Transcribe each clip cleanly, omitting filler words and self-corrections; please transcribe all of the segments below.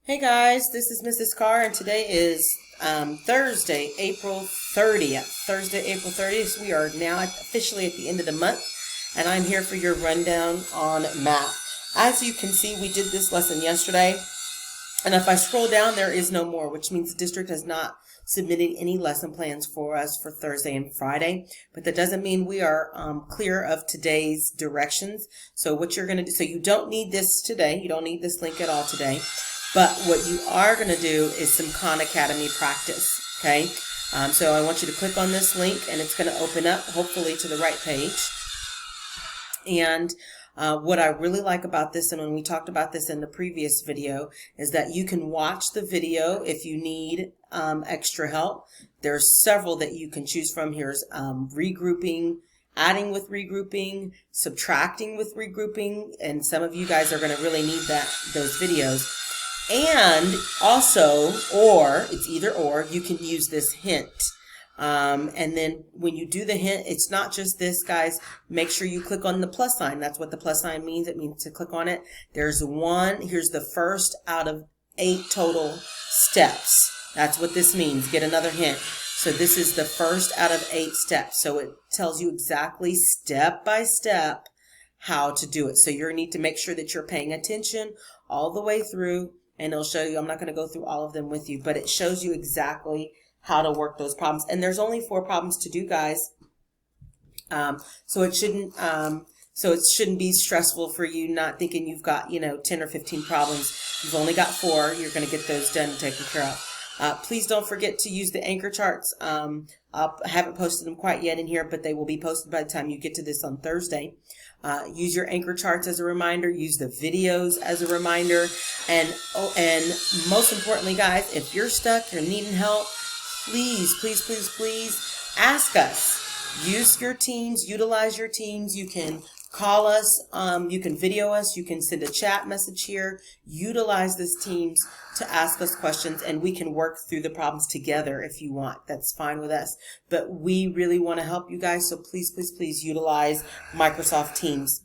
Hey guys, this is Mrs. Carr, and today is Thursday, April 30th. Thursday, April 30th. We are now officially at the end of the month, and I'm here for your rundown on math. As you can see, we did this lesson yesterday, and if I scroll down, there is no more, which means the district has not submitted any lesson plans for us for Thursday and Friday, but that doesn't mean we are clear of today's directions. So what you're going to do, so you don't need this today, you don't need this link at all today. But what you are going to do is some Khan Academy practice, okay? So I want you to click on this link, and it's going to open up, hopefully, to the right page. And what I really like about this, and when we talked about this in the previous video, is that you can watch the video if you need extra help. There's several that you can choose from. Here's regrouping, adding with regrouping, subtracting with regrouping, and some of you guys are going to really need those videos. And also, or, it's either or, you can use this hint. And then when you do the hint, it's not just this, guys. Make sure you click on the plus sign. That's what the plus sign means. It means to click on it. There's one. Here's the first out of 8 total steps. That's what this means. Get another hint. So this is the first out of 8 steps. So it tells you exactly step by step how to do it. So you need to make sure that you're paying attention all the way through. And it'll show you, I'm not going to go through all of them with you, but it shows you exactly how to work those problems. And there's only 4 problems to do, guys. So it shouldn't be stressful for you, not thinking you've got, 10 or 15 problems. You've only got 4. You're going to get those done and taken care of. Please don't forget to use the anchor charts. I haven't posted them quite yet in here, but they will be posted by the time you get to this on Thursday. Use your anchor charts as a reminder. Use the videos as a reminder. And most importantly, guys, if you're stuck, you're needing help, please ask us. Use your teams. Utilize your teams. You can call us. You can video us. You can send a chat message here. Utilize this teams to ask us questions, and we can work through the problems together if you want. That's fine with us. But we really want to help you guys, so please utilize Microsoft Teams.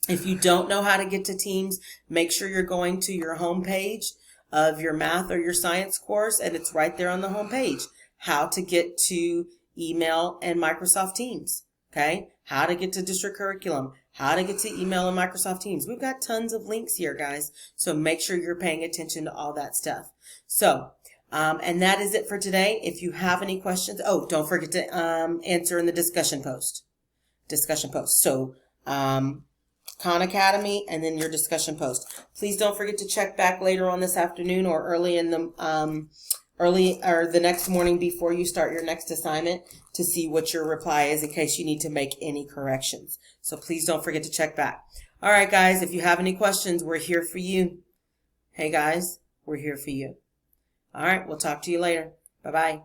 If you don't know how to get to Teams, make sure you're going to your home page of your math or your science course, and it's right there on the home page. How to get to email and Microsoft Teams. Okay? How to get to district curriculum. How to get to email and Microsoft Teams. We've got tons of links here, guys. So make sure you're paying attention to all that stuff. So, and that is it for today. If you have any questions, don't forget to answer in the discussion post. So, Khan Academy and then your discussion post. Please don't forget to check back later on this afternoon or early in the the next morning before you start your next assignment to see what your reply is in case you need to make any corrections. So please don't forget to check back. All right, guys, if you have any questions, we're here for you. Hey, guys, we're here for you. All right, we'll talk to you later. Bye-bye.